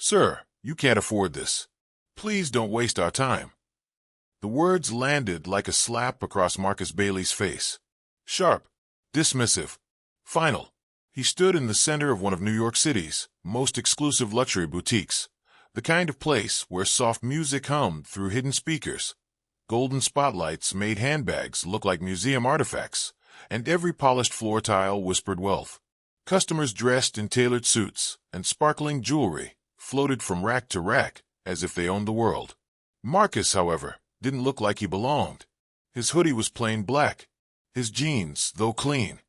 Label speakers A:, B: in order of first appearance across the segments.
A: "Sir, you can't afford this. Please don't waste our time." The words landed like a slap across Marcus Bailey's face. Sharp, dismissive, final. He stood in the center of one of New York City's most exclusive luxury boutiques, the kind of place where soft music hummed through hidden speakers, golden spotlights made handbags look like museum artifacts, and every polished floor tile whispered wealth. Customers dressed in tailored suits and sparkling jewelry floated from rack to rack as if they owned the world. Marcus, however, didn't look like he belonged. His hoodie was plain black. His jeans, though clean,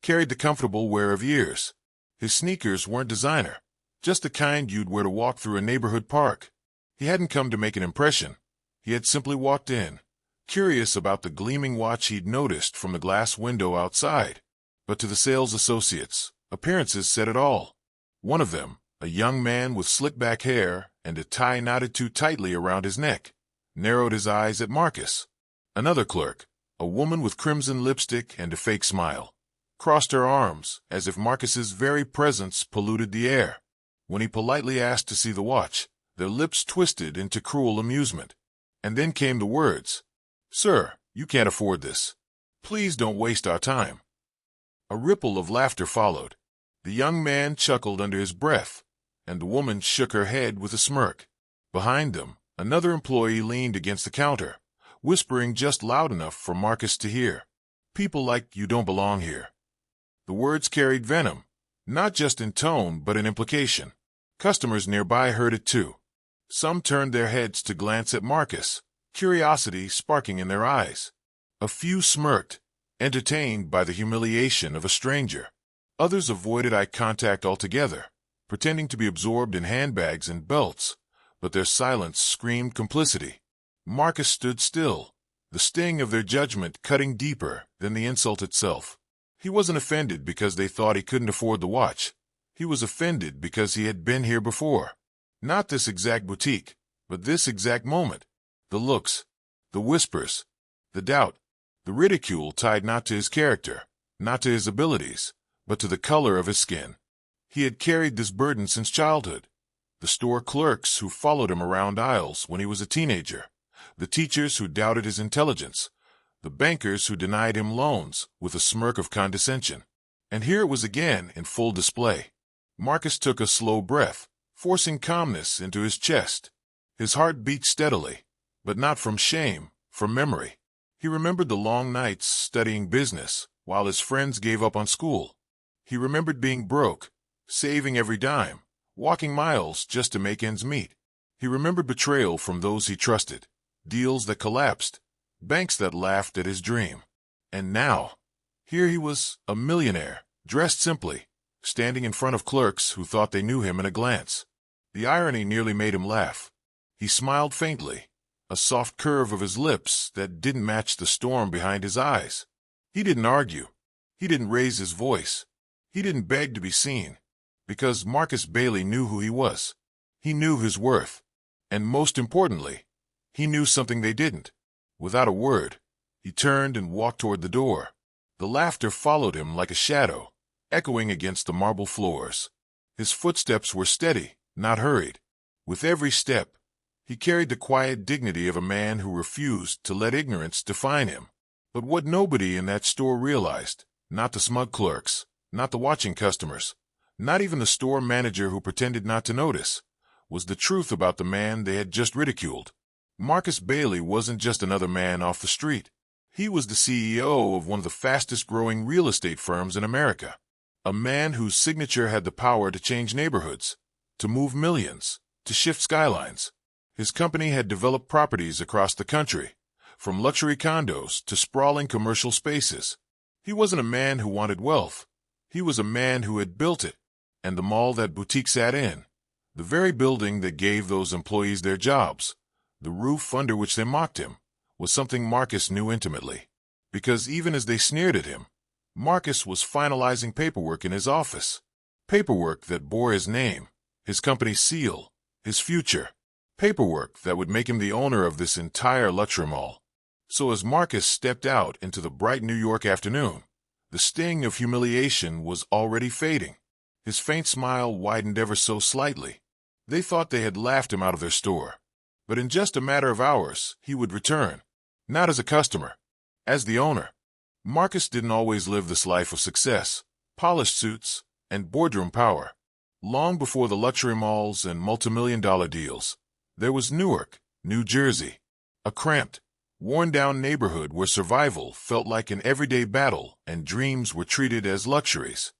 A: carried the comfortable wear of years. His sneakers weren't designer, just the kind you'd wear to walk through a neighborhood park. He hadn't come to make an impression. He had simply walked in, curious about the gleaming watch he'd noticed from the glass window outside. But to the sales associates, appearances said it all. One of them, a young man with slick-back hair and a tie knotted too tightly around his neck, narrowed his eyes at Marcus. Another clerk, a woman with crimson lipstick and a fake smile, crossed her arms as if Marcus's very presence polluted the air. When he politely asked to see the watch, their lips twisted into cruel amusement. And then came the words, "Sir, you can't afford this. Please don't waste our time." A ripple of laughter followed. The young man chuckled under his breath, and the woman shook her head with a smirk. Behind them, another employee leaned against the counter, whispering just loud enough for Marcus to hear, "People like you don't belong here." The words carried venom, not just in tone but in implication. Customers nearby heard it too. Some turned their heads to glance at Marcus, curiosity sparking in their eyes. A few smirked, entertained by the humiliation of a stranger. Others avoided eye contact altogether, pretending to be absorbed in handbags and belts, but their silence screamed complicity. Marcus stood still, the sting of their judgment cutting deeper than the insult itself. He wasn't offended because they thought he couldn't afford the watch. He was offended because he had been here before. Not this exact boutique, but this exact moment. The looks, the whispers, the doubt, the ridicule tied not to his character, not to his abilities, but to the color of his skin. He had carried this burden since childhood. The store clerks who followed him around aisles when he was a teenager, the teachers who doubted his intelligence, the bankers who denied him loans with a smirk of condescension. And here it was again in full display. Marcus took a slow breath, forcing calmness into his chest. His heart beat steadily, but not from shame, from memory. He remembered the long nights studying business while his friends gave up on school. He remembered being broke, saving every dime, walking miles just to make ends meet. He remembered betrayal from those he trusted, deals that collapsed, banks that laughed at his dream. And now, here he was, a millionaire, dressed simply, standing in front of clerks who thought they knew him in a glance. The irony nearly made him laugh. He smiled faintly, a soft curve of his lips that didn't match the storm behind his eyes. He didn't argue. He didn't raise his voice. He didn't beg to be seen, because Marcus Bailey knew who he was. He knew his worth. And most importantly, he knew something they didn't. Without a word, he turned and walked toward the door. The laughter followed him like a shadow, echoing against the marble floors. His footsteps were steady, not hurried. With every step, he carried the quiet dignity of a man who refused to let ignorance define him. But what nobody in that store realized, not the smug clerks, not the watching customers, not even the store manager who pretended not to notice, was the truth about the man they had just ridiculed. Marcus Bailey wasn't just another man off the street. He was the CEO of one of the fastest-growing real estate firms in America. A man whose signature had the power to change neighborhoods, to move millions, to shift skylines. His company had developed properties across the country, from luxury condos to sprawling commercial spaces. He wasn't a man who wanted wealth. He was a man who had built it, and the mall that boutique sat in, the very building that gave those employees their jobs, the roof under which they mocked him, was something Marcus knew intimately. Because even as they sneered at him, Marcus was finalizing paperwork in his office, paperwork that bore his name, his company's seal, his future, paperwork that would make him the owner of this entire luxury mall. So as Marcus stepped out into the bright New York afternoon, the sting of humiliation was already fading. His faint smile widened ever so slightly. They thought they had laughed him out of their store. But in just a matter of hours, he would return. Not as a customer, as the owner. Marcus didn't always live this life of success, polished suits, and boardroom power. Long before the luxury malls and multimillion-dollar deals, there was Newark, New Jersey, a cramped, worn-down neighborhood where survival felt like an everyday battle and dreams were treated as luxuries.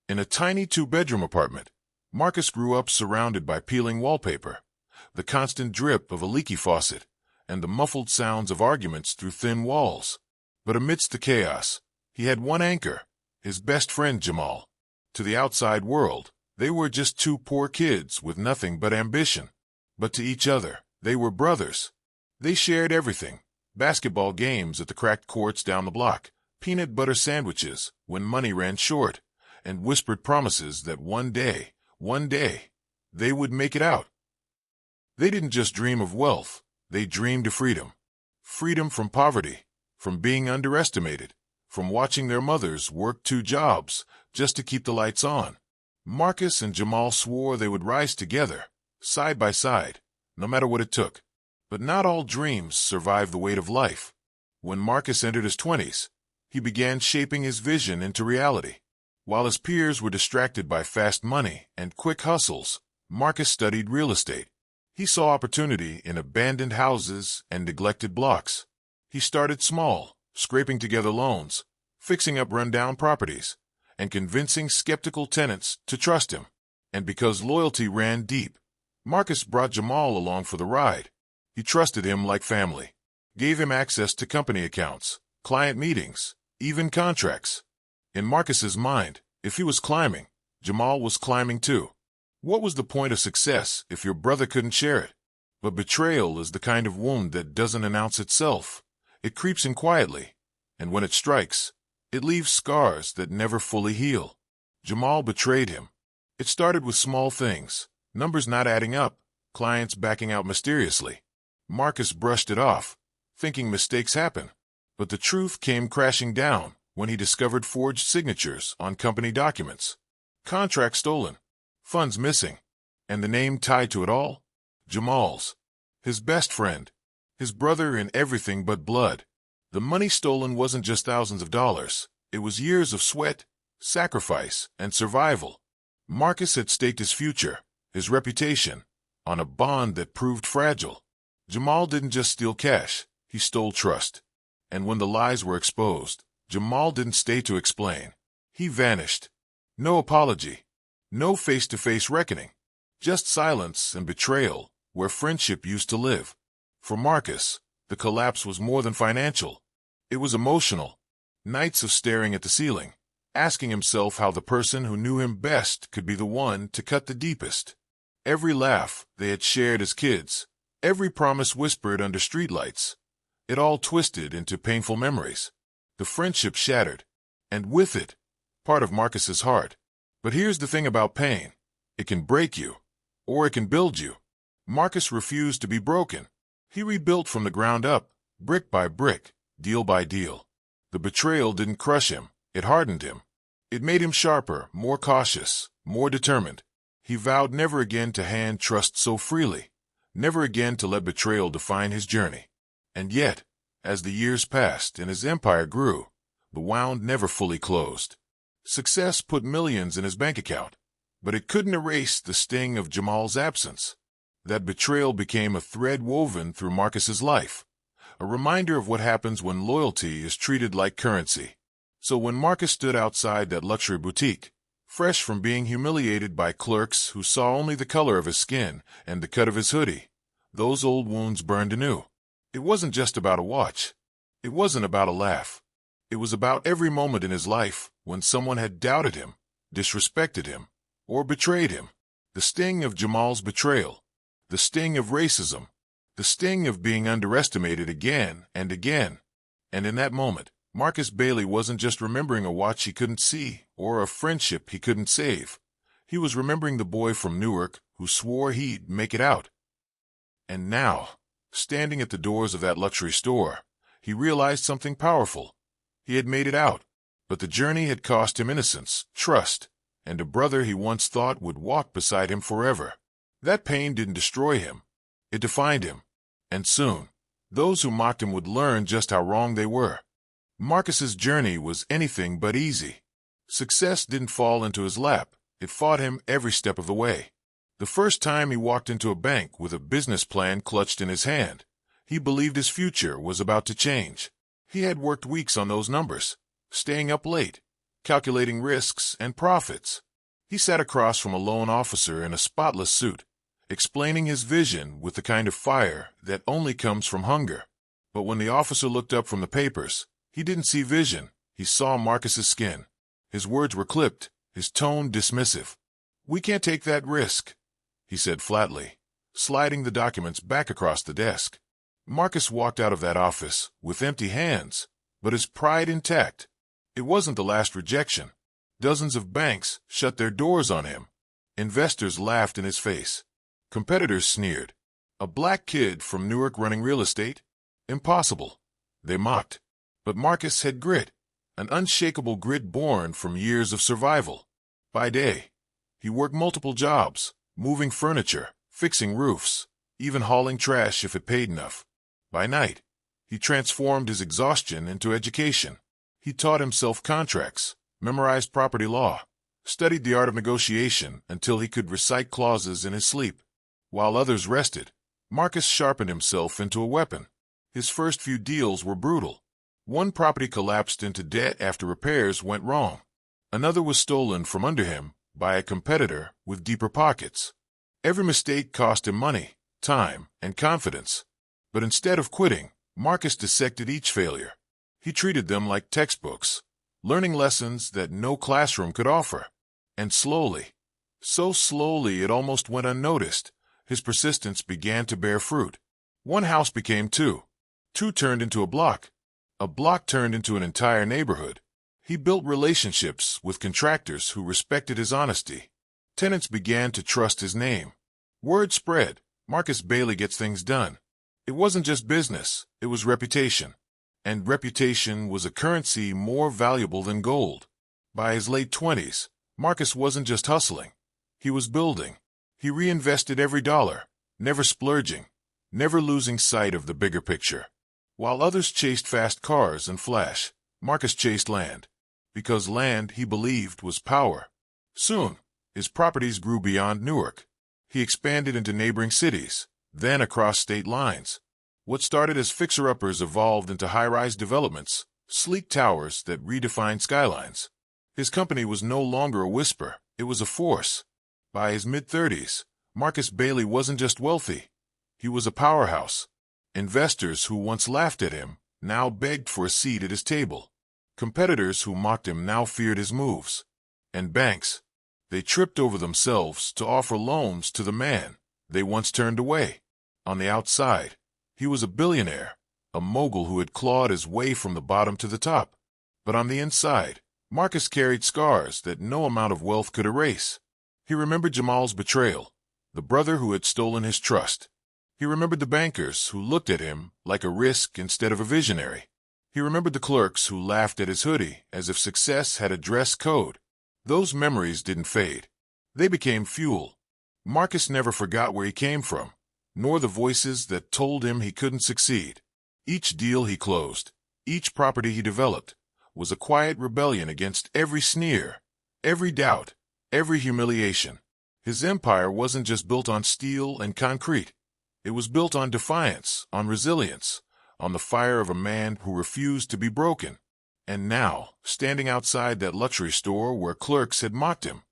A: In a tiny two-bedroom apartment, Marcus grew up surrounded by peeling wallpaper, the constant drip of a leaky faucet, and the muffled sounds of arguments through thin walls. But amidst the chaos, he had one anchor, his best friend Jamal. To the outside world, they were just two poor kids with nothing but ambition. But to each other, they were brothers. They shared everything: basketball games at the cracked courts down the block, peanut butter sandwiches when money ran short, and whispered promises that one day, they would make it out. They didn't just dream of wealth, they dreamed of freedom. Freedom from poverty, from being underestimated, from watching their mothers work 2 jobs just to keep the lights on. Marcus and Jamal swore they would rise together, side by side, no matter what it took. But not all dreams survive the weight of life. When Marcus entered his 20s, he began shaping his vision into reality. While his peers were distracted by fast money and quick hustles, Marcus studied real estate. He saw opportunity in abandoned houses and neglected blocks. He started small, scraping together loans, fixing up rundown properties, and convincing skeptical tenants to trust him. And because loyalty ran deep, Marcus brought Jamal along for the ride. He trusted him like family, gave him access to company accounts, client meetings, even contracts. In Marcus's mind, if he was climbing, Jamal was climbing too. What was the point of success if your brother couldn't share it? But betrayal is the kind of wound that doesn't announce itself. It creeps in quietly, and when it strikes, it leaves scars that never fully heal. Jamal betrayed him. It started with small things, numbers not adding up, clients backing out mysteriously. Marcus brushed it off, thinking mistakes happen. But the truth came crashing down when he discovered forged signatures on company documents, contracts stolen, funds missing, and the name tied to it all? Jamal's. His best friend. His brother in everything but blood. The money stolen wasn't just thousands of dollars. It was years of sweat, sacrifice, and survival. Marcus had staked his future, his reputation, on a bond that proved fragile. Jamal didn't just steal cash, he stole trust. And when the lies were exposed, Jamal didn't stay to explain. He vanished. No apology. No face-to-face reckoning. Just silence and betrayal where friendship used to live. For Marcus, the collapse was more than financial. It was emotional. Nights of staring at the ceiling, asking himself how the person who knew him best could be the one to cut the deepest. Every laugh they had shared as kids, every promise whispered under streetlights, it all twisted into painful memories. The friendship shattered, and with it, part of Marcus's heart. But here's the thing about pain. It can break you, or it can build you. Marcus refused to be broken. He rebuilt from the ground up, brick by brick, deal by deal. The betrayal didn't crush him, it hardened him. It made him sharper, more cautious, more determined. He vowed never again to hand trust so freely, never again to let betrayal define his journey. And yet, as the years passed and his empire grew, the wound never fully closed. Success put millions in his bank account, but it couldn't erase the sting of Jamal's absence. That betrayal became a thread woven through Marcus's life, a reminder of what happens when loyalty is treated like currency. So when Marcus stood outside that luxury boutique, fresh from being humiliated by clerks who saw only the color of his skin and the cut of his hoodie, those old wounds burned anew. It wasn't just about a watch. It wasn't about a laugh. It was about every moment in his life when someone had doubted him, disrespected him, or betrayed him. The sting of Jamal's betrayal, the sting of racism, the sting of being underestimated again and again. And in that moment, Marcus Bailey wasn't just remembering a watch he couldn't see or a friendship he couldn't save. He was remembering the boy from Newark who swore he'd make it out. And now, standing at the doors of that luxury store, he realized something powerful. He had made it out, but the journey had cost him innocence, trust, and a brother he once thought would walk beside him forever. That pain didn't destroy him. It defined him. And soon, those who mocked him would learn just how wrong they were. Marcus's journey was anything but easy. Success didn't fall into his lap. It fought him every step of the way. The first time he walked into a bank with a business plan clutched in his hand, he believed his future was about to change. He had worked weeks on those numbers, staying up late, calculating risks and profits. He sat across from a loan officer in a spotless suit, explaining his vision with the kind of fire that only comes from hunger. But when the officer looked up from the papers, he didn't see vision. He saw Marcus's skin. His words were clipped, his tone dismissive. "We can't take that risk," he said flatly, sliding the documents back across the desk. Marcus walked out of that office with empty hands, but his pride intact. It wasn't the last rejection. Dozens of banks shut their doors on him. Investors laughed in his face. Competitors sneered. A black kid from Newark running real estate? Impossible. They mocked. But Marcus had grit, an unshakable grit born from years of survival. By day, he worked multiple jobs, moving furniture, fixing roofs, even hauling trash if it paid enough. By night, he transformed his exhaustion into education. He taught himself contracts, memorized property law, studied the art of negotiation until he could recite clauses in his sleep. While others rested, Marcus sharpened himself into a weapon. His first few deals were brutal. One property collapsed into debt after repairs went wrong. Another was stolen from under him by a competitor with deeper pockets. Every mistake cost him money, time, and confidence. But instead of quitting, Marcus dissected each failure. He treated them like textbooks, learning lessons that no classroom could offer. And slowly, so slowly it almost went unnoticed, his persistence began to bear fruit. One house became two. Two turned into a block. A block turned into an entire neighborhood. He built relationships with contractors who respected his honesty. Tenants began to trust his name. Word spread, Marcus Bailey gets things done. It wasn't just business, it was reputation. And reputation was a currency more valuable than gold. By his late 20s, Marcus wasn't just hustling. He was building. He reinvested every dollar, never splurging, never losing sight of the bigger picture. While others chased fast cars and flash, Marcus chased land. Because land, he believed, was power. Soon, his properties grew beyond Newark. He expanded into neighboring cities, then across state lines. What started as fixer-uppers evolved into high-rise developments, sleek towers that redefined skylines. His company was no longer a whisper, it was a force. By his mid-30s, Marcus Bailey wasn't just wealthy. He was a powerhouse. Investors who once laughed at him now begged for a seat at his table. Competitors who mocked him now feared his moves. And banks, they tripped over themselves to offer loans to the man they once turned away. On the outside, he was a billionaire, a mogul who had clawed his way from the bottom to the top. But on the inside, Marcus carried scars that no amount of wealth could erase. He remembered Jamal's betrayal, the brother who had stolen his trust. He remembered the bankers who looked at him like a risk instead of a visionary. He remembered the clerks who laughed at his hoodie as if success had a dress code. Those memories didn't fade. They became fuel. Marcus never forgot where he came from, nor the voices that told him he couldn't succeed. Each deal he closed, each property he developed, was a quiet rebellion against every sneer, every doubt, every humiliation. His empire wasn't just built on steel and concrete. It was built on defiance, on resilience, on the fire of a man who refused to be broken. And now, standing outside that luxury store where clerks had mocked him,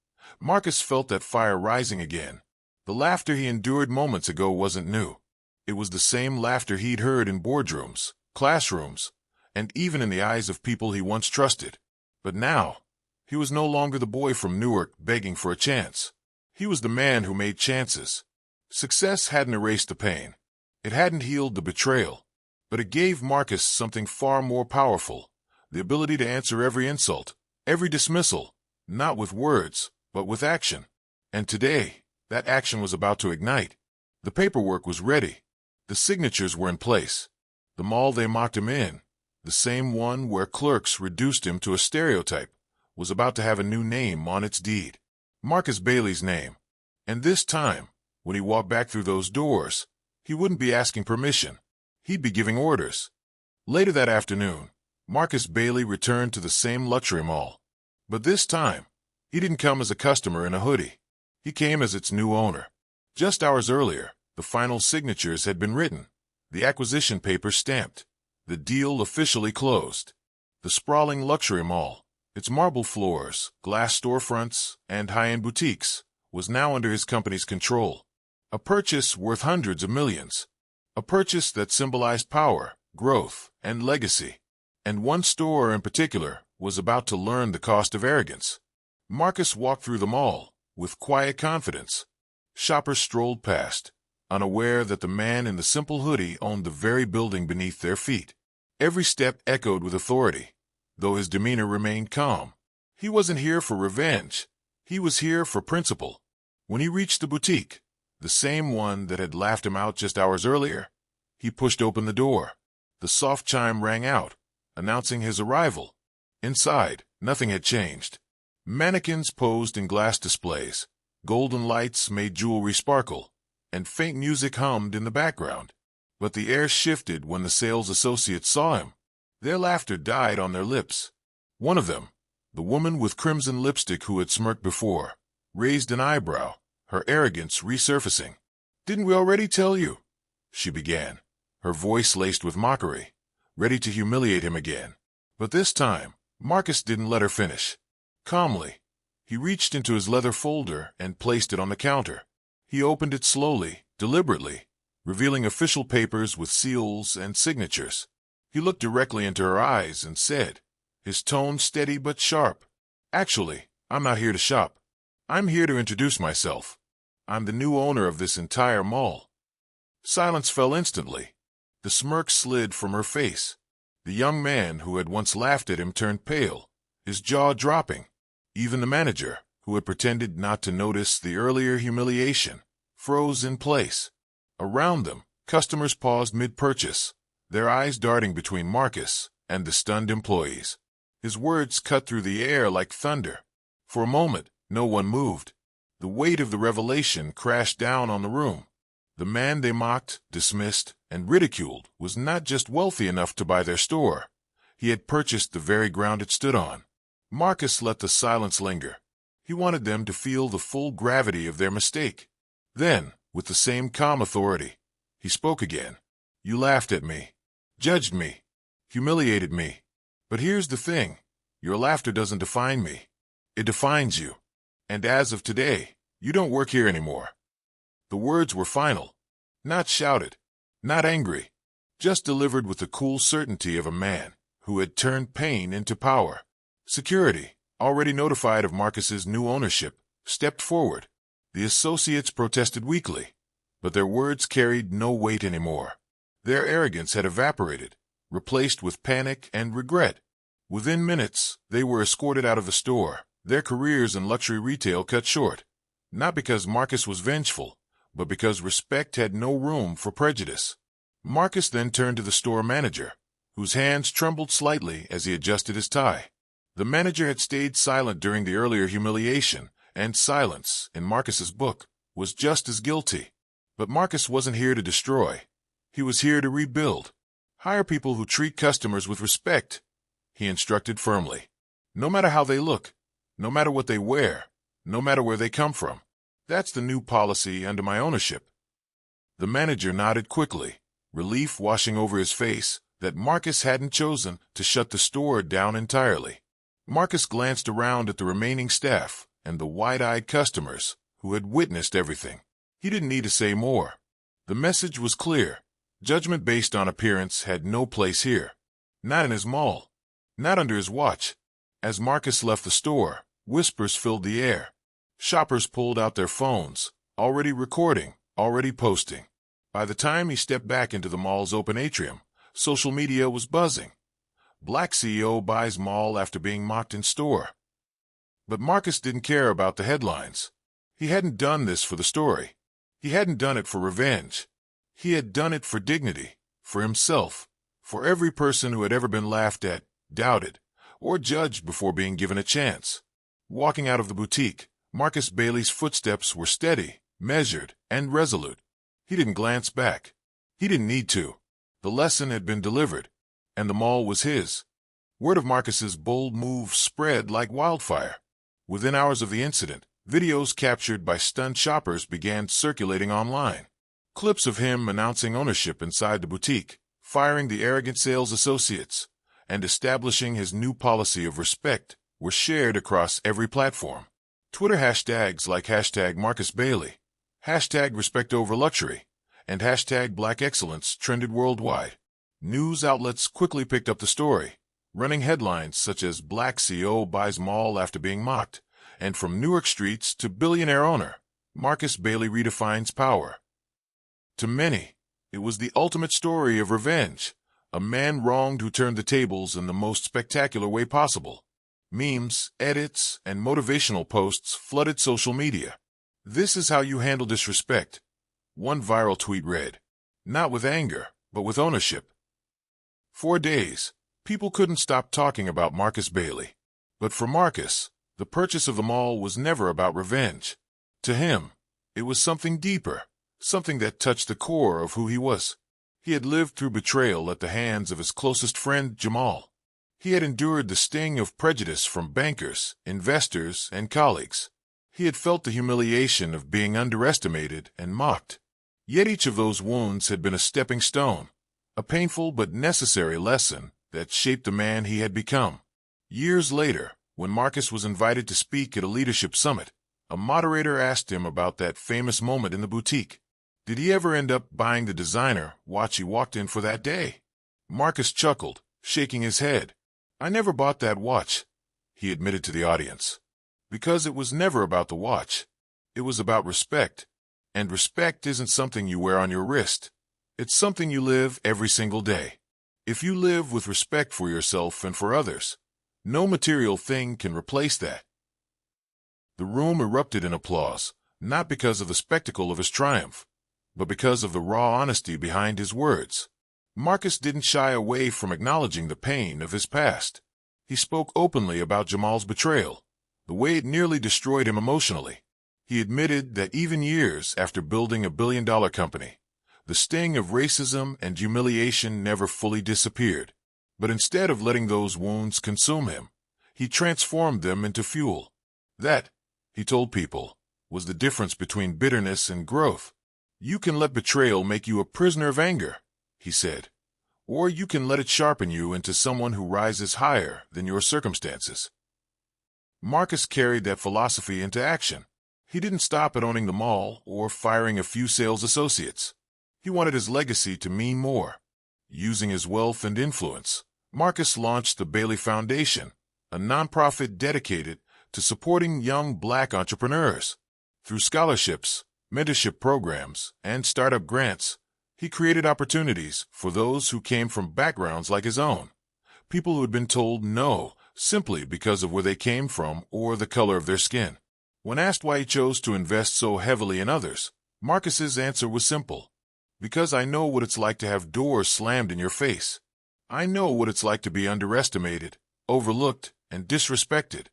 A: Marcus felt that fire rising again. The laughter he endured moments ago wasn't new. It was the same laughter he'd heard in boardrooms, classrooms, and even in the eyes of people he once trusted. But now, he was no longer the boy from Newark begging for a chance. He was the man who made chances. Success hadn't erased the pain. It hadn't healed the betrayal. But it gave Marcus something far more powerful, the ability to answer every insult, every dismissal, not with words, but with action. And today, that action was about to ignite. The paperwork was ready. The signatures were in place. The mall they mocked him in, the same one where clerks reduced him to a stereotype, was about to have a new name on its deed. Marcus Bailey's name. And this time, When he walked back through those doors, he wouldn't be asking permission. He'd be giving orders. Later that afternoon, Marcus Bailey returned to the same luxury mall. But this time, he didn't come as a customer in a hoodie. He came as its new owner. Just hours earlier, the final signatures had been written, the acquisition papers stamped, the deal officially closed. The sprawling luxury mall, its marble floors, glass storefronts, and high-end boutiques, was now under his company's control. A purchase worth hundreds of millions. A purchase that symbolized power, growth, and legacy. And one store in particular was about to learn the cost of arrogance. Marcus walked through the mall with quiet confidence. Shoppers strolled past, unaware that the man in the simple hoodie owned the very building beneath their feet. Every step echoed with authority, though his demeanor remained calm. He wasn't here for revenge. He was here for principle. When he reached the boutique, the same one that had laughed him out just hours earlier, he pushed open the door. The soft chime rang out, announcing his arrival. Inside, nothing had changed. Mannequins posed in glass displays, golden lights made jewelry sparkle, and faint music hummed in the background. But the air shifted when the sales associates saw him. Their laughter died on their lips. One of them, the woman with crimson lipstick who had smirked before, raised an eyebrow, her arrogance resurfacing. "Didn't we already tell you?" she began, her voice laced with mockery, ready to humiliate him again. But this time, Marcus didn't let her finish. Calmly, he reached into his leather folder and placed it on the counter. He opened it slowly, deliberately, revealing official papers with seals and signatures. He looked directly into her eyes and said, his tone steady but sharp, "Actually, I'm not here to shop. I'm here to introduce myself. I'm the new owner of this entire mall." Silence fell instantly. The smirk slid from her face. The young man who had once laughed at him turned pale, his jaw dropping. Even the manager, who had pretended not to notice the earlier humiliation, froze in place. Around them, customers paused mid-purchase, their eyes darting between Marcus and the stunned employees. His words cut through the air like thunder. For a moment, no one moved. The weight of the revelation crashed down on the room. The man they mocked, dismissed, and ridiculed was not just wealthy enough to buy their store. He had purchased the very ground it stood on. Marcus let the silence linger. He wanted them to feel the full gravity of their mistake. Then, with the same calm authority, he spoke again. "You laughed at me, judged me, humiliated me. But here's the thing. Your laughter doesn't define me. It defines you. And as of today, you don't work here anymore." The words were final. Not shouted, not angry, just delivered with the cool certainty of a man who had turned pain into power. Security, already notified of Marcus's new ownership, stepped forward. The associates protested weakly, but their words carried no weight anymore. Their arrogance had evaporated, replaced with panic and regret. Within minutes, they were escorted out of the store, their careers in luxury retail cut short. Not because Marcus was vengeful, but because respect had no room for prejudice. Marcus then turned to the store manager, whose hands trembled slightly as he adjusted his tie. The manager had stayed silent during the earlier humiliation, and silence, in Marcus's book, was just as guilty. But Marcus wasn't here to destroy. He was here to rebuild. "Hire people who treat customers with respect," he instructed firmly. "No matter how they look, no matter what they wear, no matter where they come from. That's the new policy under my ownership." The manager nodded quickly, relief washing over his face that Marcus hadn't chosen to shut the store down entirely. Marcus glanced around at the remaining staff and the wide-eyed customers who had witnessed everything. He didn't need to say more. The message was clear. Judgment based on appearance had no place here. Not in his mall. Not under his watch. As Marcus left the store, whispers filled the air. Shoppers pulled out their phones, already recording, already posting. By the time he stepped back into the mall's open atrium, social media was buzzing. Black CEO buys mall after being mocked in store. But Marcus didn't care about the headlines. He hadn't done this for the story. He hadn't done it for revenge. He had done it for dignity, for himself, for every person who had ever been laughed at, doubted, or judged before being given a chance. Walking out of the boutique, Marcus Bailey's footsteps were steady, measured, and resolute. He didn't glance back. He didn't need to. The lesson had been delivered, and the mall was his. Word of Marcus's bold move spread like wildfire. Within hours of the incident, videos captured by stunned shoppers began circulating online. Clips of him announcing ownership inside the boutique, firing the arrogant sales associates, and establishing his new policy of respect were shared across every platform. Twitter hashtags like hashtag Marcus Bailey, hashtag Respect Over Luxury, and hashtag Black Excellence trended worldwide. News outlets quickly picked up the story, running headlines such as Black CEO buys mall after being mocked, and from Newark streets to billionaire owner, Marcus Bailey redefines power. To many, it was the ultimate story of revenge, a man wronged who turned the tables in the most spectacular way possible. Memes, edits, and motivational posts flooded social media. This is how you handle disrespect. One viral tweet read, "Not with anger, but with ownership." For days, people couldn't stop talking about Marcus Bailey. But for Marcus, the purchase of the mall was never about revenge. To him, it was something deeper, something that touched the core of who he was. He had lived through betrayal at the hands of his closest friend, Jamal. He had endured the sting of prejudice from bankers, investors, and colleagues. He had felt the humiliation of being underestimated and mocked. Yet each of those wounds had been a stepping stone, a painful but necessary lesson that shaped the man he had become. Years later, when Marcus was invited to speak at a leadership summit, a moderator asked him about that famous moment in the boutique. Did he ever end up buying the designer watch he walked in for that day? Marcus chuckled, shaking his head. "I never bought that watch," he admitted to the audience. Because it was never about the watch. It was about respect. And respect isn't something you wear on your wrist. It's something you live every single day. If you live with respect for yourself and for others, no material thing can replace that. The room erupted in applause, not because of the spectacle of his triumph, but because of the raw honesty behind his words. Marcus didn't shy away from acknowledging the pain of his past. He spoke openly about Jamal's betrayal, the way it nearly destroyed him emotionally. He admitted that even years after building a billion-dollar company, the sting of racism and humiliation never fully disappeared. But instead of letting those wounds consume him, he transformed them into fuel. That, he told people, was the difference between bitterness and growth. "You can let betrayal make you a prisoner of anger," he said, "or you can let it sharpen you into someone who rises higher than your circumstances." Marcus carried that philosophy into action. He didn't stop at owning the mall or firing a few sales associates. He wanted his legacy to mean more. Using his wealth and influence, Marcus launched the Bailey Foundation, a nonprofit dedicated to supporting young Black entrepreneurs. Through scholarships, mentorship programs, and startup grants, he created opportunities for those who came from backgrounds like his own, people who had been told no simply because of where they came from or the color of their skin. When asked why he chose to invest so heavily in others, Marcus's answer was simple. "Because I know what it's like to have doors slammed in your face. I know what it's like to be underestimated, overlooked, and disrespected.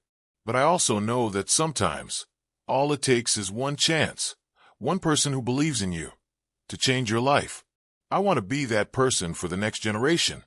A: But I also know that sometimes, all it takes is one chance, one person who believes in you, to change your life. I want to be that person for the next generation."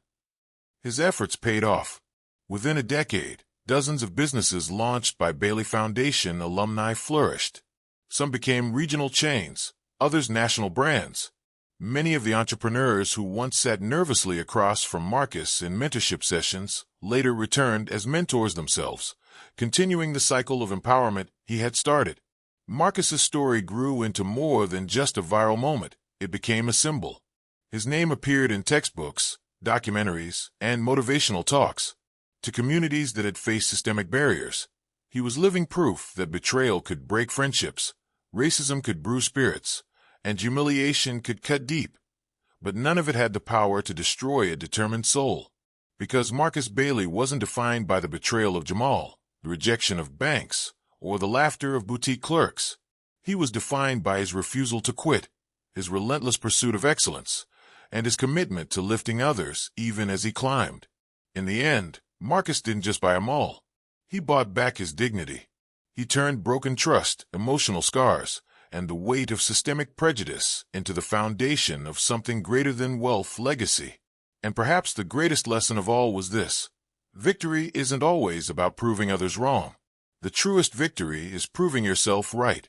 A: His efforts paid off. Within a decade, dozens of businesses launched by Bailey Foundation alumni flourished. Some became regional chains, others national brands. Many of the entrepreneurs who once sat nervously across from Marcus in mentorship sessions later returned as mentors themselves, continuing the cycle of empowerment he had started. Marcus's story grew into more than just a viral moment. It became a symbol. His name appeared in textbooks, documentaries, and motivational talks. To communities that had faced systemic barriers, he was living proof that betrayal could break friendships, racism could brew spirits, and humiliation could cut deep. But none of it had the power to destroy a determined soul. Because Marcus Bailey wasn't defined by the betrayal of Jamal, the rejection of banks, or the laughter of boutique clerks. He was defined by his refusal to quit, his relentless pursuit of excellence, and his commitment to lifting others even as he climbed. In the end, Marcus didn't just buy a mall. He bought back his dignity. He turned broken trust, emotional scars, and the weight of systemic prejudice into the foundation of something greater than wealth legacy. And perhaps the greatest lesson of all was this: victory isn't always about proving others wrong. The truest victory is proving yourself right.